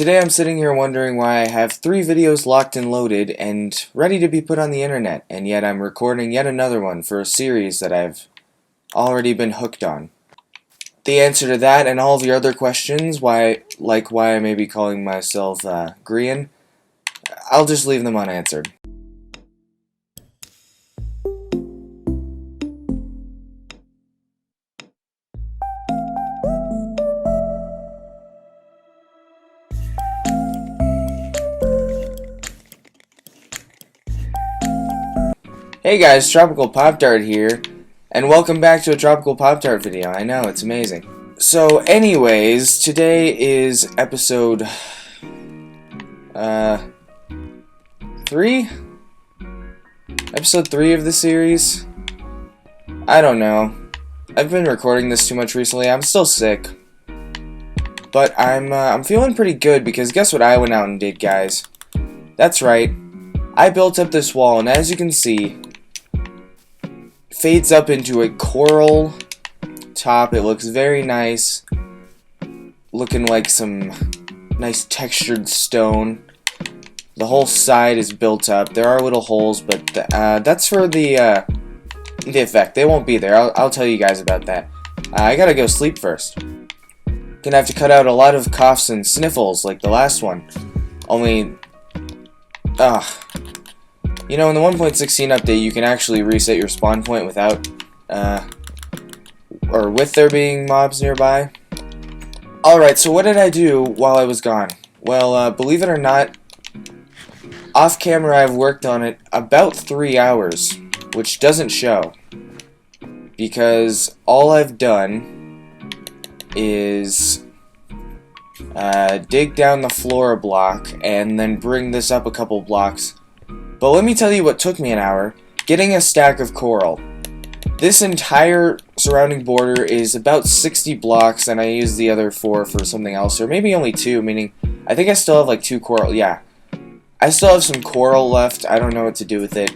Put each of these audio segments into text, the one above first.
Today I'm sitting here wondering why I have 3 videos locked and loaded and ready to be put on the internet, and yet I'm recording yet another one for a series that I've already been hooked on. The answer to that and all of your other questions, why I may be calling myself Grian, I'll just leave them unanswered. Hey guys, Tropical Pop-Tart here, and welcome back to a Tropical Pop-Tart video. I know, it's amazing. So anyways, today is episode 3? Episode 3 of the series? I don't know. I've been recording this too much recently. I'm still sick. But I'm feeling pretty good because guess what I went out and did, guys? That's right. I built up this wall, and as you can see, fades up into a coral top. It looks very nice, looking like some nice textured stone. The whole side is built up. There are little holes, but that's for the effect. They won't be there. I'll tell you guys about that. I gotta go sleep first. Gonna have to cut out a lot of coughs and sniffles like the last one. Only, you know, in the 1.16 update, you can actually reset your spawn point without, or with there being mobs nearby. Alright, so what did I do while I was gone? Well, believe it or not, off camera I've worked on it about 3 hours, which doesn't show. Because all I've done is dig down the floor a block and then bring this up a couple blocks. But let me tell you what took me an hour: getting a stack of coral. This entire surrounding border is about 60 blocks, and I used the other 4 for something else, or maybe only 2, meaning I think I still have like 2 coral. Yeah, I still have some coral left. I don't know what to do with it.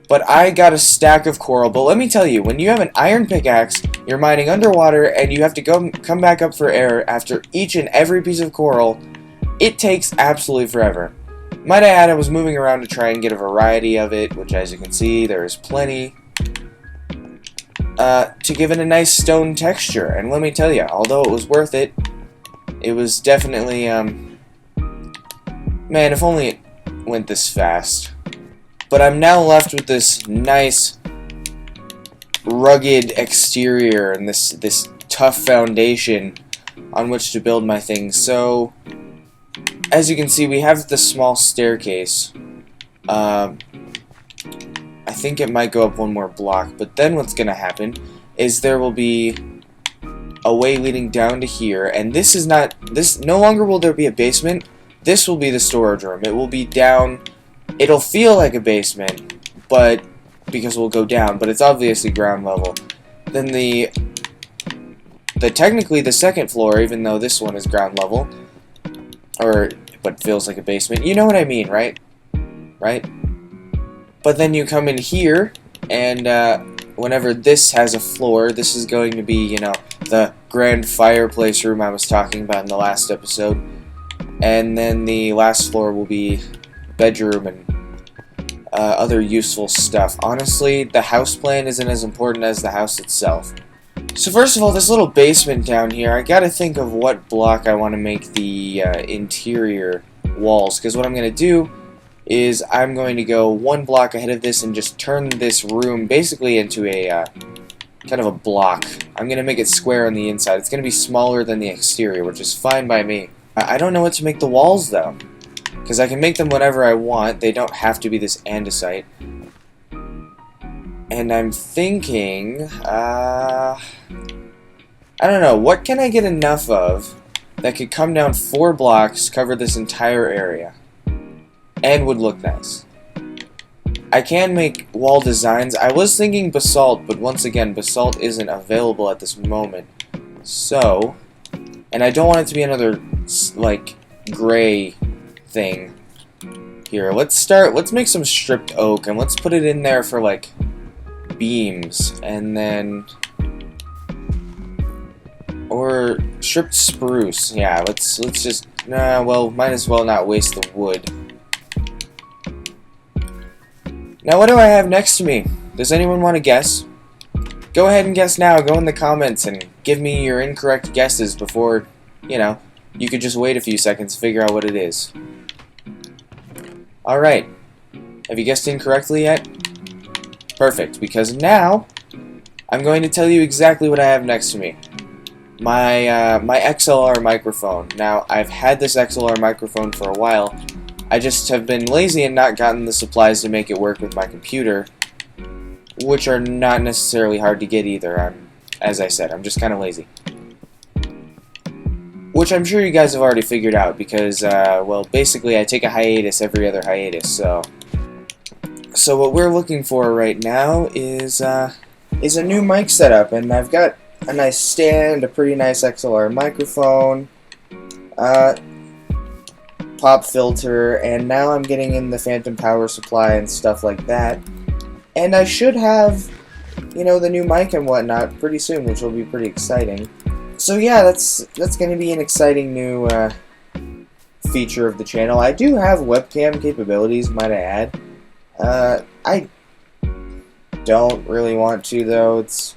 But I got a stack of coral. But let me tell you, when you have an iron pickaxe, you're mining underwater, and you have to come back up for air after each and every piece of coral, it takes absolutely forever. Might I add, I was moving around to try and get a variety of it, which as you can see, there is plenty, to give it a nice stone texture. And let me tell you, although it was worth it, it was definitely, man, if only it went this fast. But I'm now left with this nice, rugged exterior and this tough foundation on which to build my things. So as you can see, we have the small staircase. I think it might go up one more block, but then what's gonna happen is there will be a way leading down to here, and no longer will there be a basement. This will be the storage room. It will be down. It'll feel like a basement, but because we'll go down, but it's obviously ground level. Then technically the second floor, even though this one is ground level, but feels like a basement. You know what I mean, right? Right? But then you come in here, and whenever this has a floor, this is going to be, you know, the grand fireplace room I was talking about in the last episode. And then the last floor will be bedroom and other useful stuff. Honestly, the house plan isn't as important as the house itself. So first of all, this little basement down here, I gotta think of what block I want to make the interior walls, because what I'm going to do is I'm going to go 1 block ahead of this and just turn this room basically into a kind of a block. I'm going to make it square on the inside. It's going to be smaller than the exterior, which is fine by me. I don't know what to make the walls though, because I can make them whatever I want. They don't have to be this andesite. And I'm thinking, I don't know, what can I get enough of that could come down 4 blocks, cover this entire area, and would look nice? I can make wall designs. I was thinking basalt, but once again, basalt isn't available at this moment. So, and I don't want it to be another, like, gray thing. Here, let's make some stripped oak, and let's put it in there for, like, beams, and then, or stripped spruce. Yeah, let's just Nah, well, might as well not waste the wood. Now, what do I have next to me? Does anyone want to guess? Go ahead and guess now. Go in the comments and give me your incorrect guesses before, you know, you could just wait a few seconds to figure out what it is. Alright. Have you guessed incorrectly yet? Perfect, because now I'm going to tell you exactly what I have next to me. My XLR microphone. Now, I've had this XLR microphone for a while. I just have been lazy and not gotten the supplies to make it work with my computer, which are not necessarily hard to get either. As I said, I'm just kind of lazy. Which I'm sure you guys have already figured out because, well, basically I take a hiatus every other hiatus, so what we're looking for right now is a new mic setup, and I've got a nice stand, a pretty nice XLR microphone, pop filter, and now I'm getting in the phantom power supply and stuff like that. And I should have, you know, the new mic and whatnot pretty soon, which will be pretty exciting. So yeah, that's going to be an exciting new feature of the channel. I do have webcam capabilities, might I add. I don't really want to, though. It's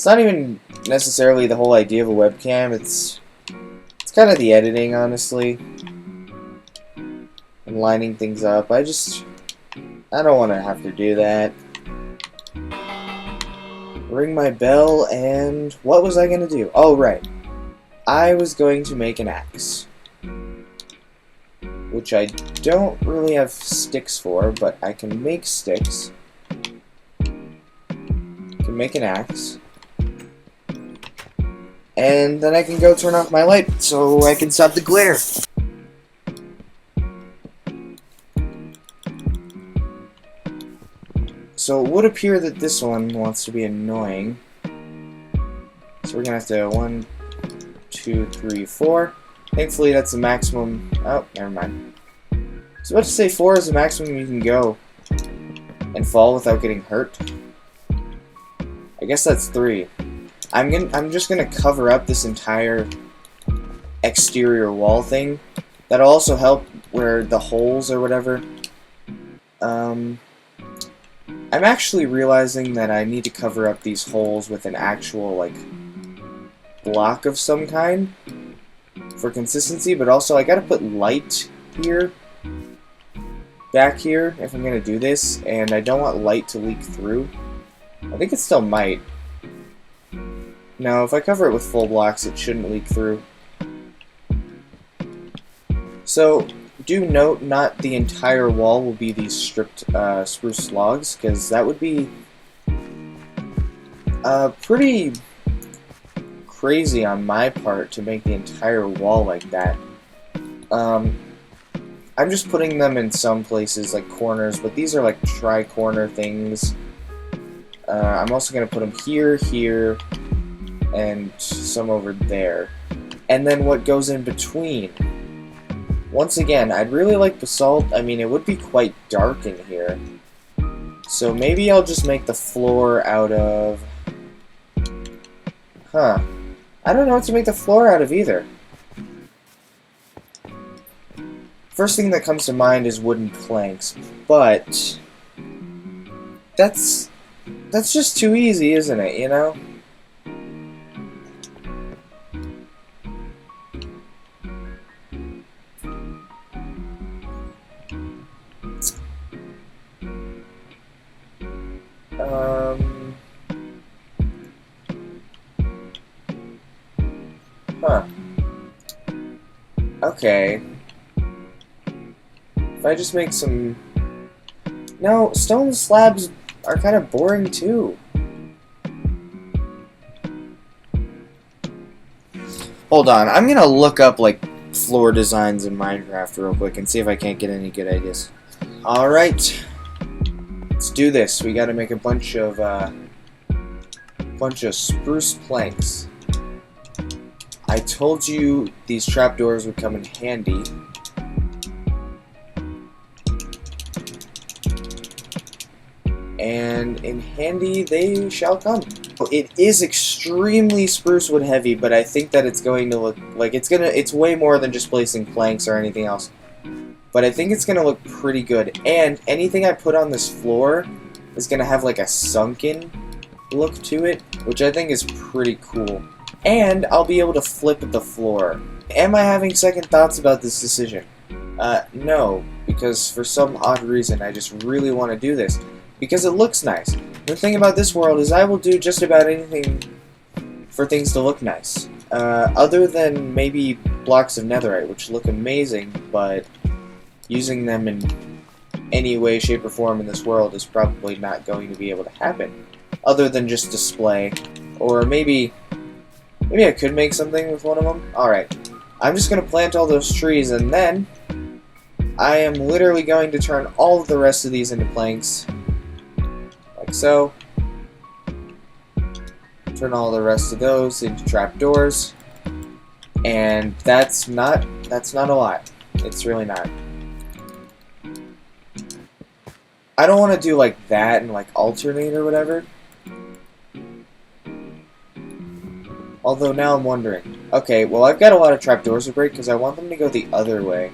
not even necessarily the whole idea of a webcam. It's kind of the editing, honestly, and lining things up. I don't want to have to do that. Ring my bell, and what was I going to do? Oh, right. I was going to make an axe, which I don't really have sticks for, but I can make sticks. I can make an axe. And then I can go turn off my light so I can stop the glare. So it would appear that this one wants to be annoying. So we're gonna have to 1, 2, 3, 4. Thankfully that's the maximum. Oh, never mind. I was about to say 4 is the maximum you can go and fall without getting hurt. I guess that's 3. I'm just gonna cover up this entire exterior wall thing. That'll also help where the holes or whatever. I'm actually realizing that I need to cover up these holes with an actual, like, block of some kind for consistency, but also I gotta put light here, back here, if I'm gonna do this, and I don't want light to leak through. I think it still might. No, if I cover it with full blocks, it shouldn't leak through. So, do note, not the entire wall will be these stripped spruce logs, because that would be pretty crazy on my part to make the entire wall like that. I'm just putting them in some places, like corners, but these are like tri-corner things. I'm also going to put them here, here, and some over there. And then what goes in between. Once again, I'd really like basalt. I mean, it would be quite dark in here. So maybe I'll just make the floor out of... Huh. I don't know what to make the floor out of either. First thing that comes to mind is wooden planks, but... That's just too easy, isn't it, you know? Huh. Okay. If I just make some... No, stone slabs are kind of boring too. Hold on, I'm gonna look up like floor designs in Minecraft real quick and see if I can't get any good ideas. Alright. Let's do this. We gotta make a bunch of spruce planks. I told you these trapdoors would come in handy. And in handy they shall come. It is extremely spruce wood heavy, but I think that it's going to look like it's way more than just placing planks or anything else. But I think it's gonna look pretty good. And anything I put on this floor is gonna have like a sunken look to it, which I think is pretty cool. And I'll be able to flip the floor. Am I having second thoughts about this decision? No, because for some odd reason I just really want to do this. Because it looks nice. The thing about this world is I will do just about anything for things to look nice. Other than maybe blocks of netherite, which look amazing, but using them in any way, shape, or form in this world is probably not going to be able to happen. Other than just display. Or maybe I could make something with one of them. Alright. I'm just going to plant all those trees, and then I am literally going to turn all of the rest of these into planks. Like so. Turn all the rest of those into trapdoors. And that's not a lot. It's really not. I don't want to do like that and like alternate or whatever. Although now I'm wondering. Okay, well I've got a lot of trapdoors to break because I want them to go the other way.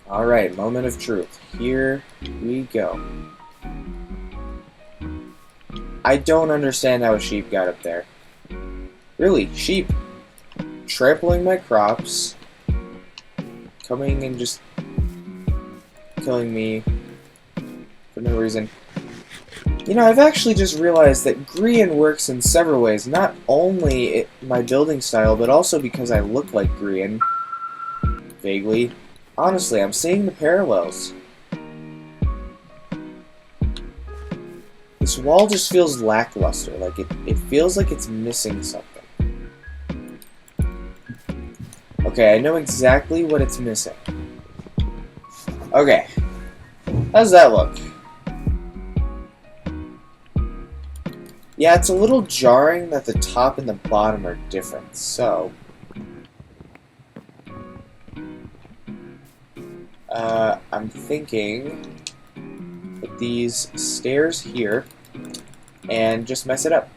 Alright, moment of truth. Here we go. I don't understand how a sheep got up there. Really, sheep trampling my crops, coming and just killing me for no reason. You know, I've actually just realized that Grian works in several ways. Not only my building style, but also because I look like Grian. Vaguely. Honestly, I'm seeing the parallels. This wall just feels lackluster. Like, it feels like it's missing something. Okay, I know exactly what it's missing. Okay. How's that look? Yeah, it's a little jarring that the top and the bottom are different, so... I'm thinking... put these stairs here, and just mess it up.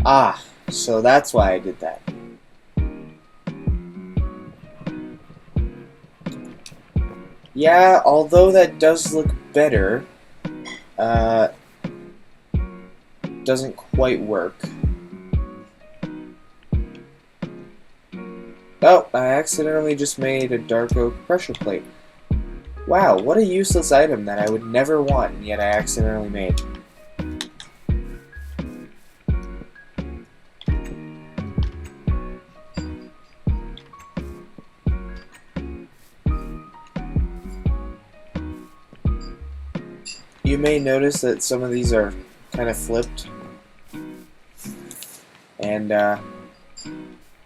Ah, so that's why I did that. Yeah, although that does look better, doesn't quite work. Oh, I accidentally just made a dark oak pressure plate. Wow, what a useless item that I would never want, and yet I accidentally made. You may notice that some of these are kind of flipped. And,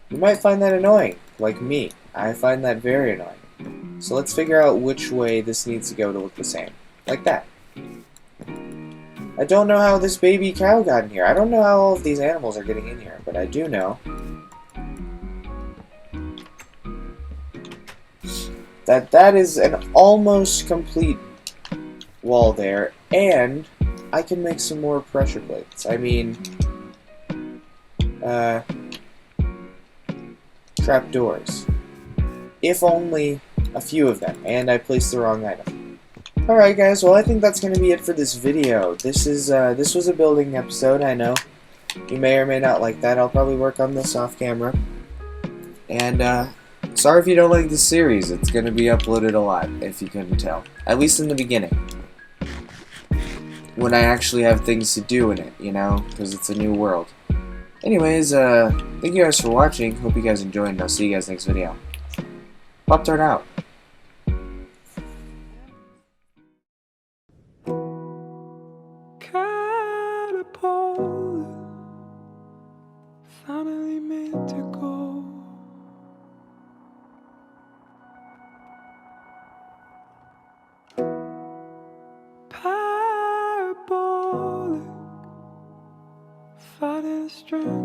you might find that annoying, like me. I find that very annoying. So let's figure out which way this needs to go to look the same. Like that. I don't know how this baby cow got in here. I don't know how all of these animals are getting in here, but I do know that that is an almost complete wall there, and I can make some more pressure plates. I mean, trapdoors. If only a few of them, and I placed the wrong item. Alright guys, well I think that's going to be it for this video. This was a building episode, I know. You may or may not like that. I'll probably work on this off camera. And, sorry if you don't like this series. It's going to be uploaded a lot, if you couldn't tell. At least in the beginning. When I actually have things to do in it, you know? Because it's a new world. Anyways, thank you guys for watching. Hope you guys enjoyed, and I'll see you guys next video. Pop-Tart out. Catapult, finally meant to go. Parabolic, fighting strong. friend.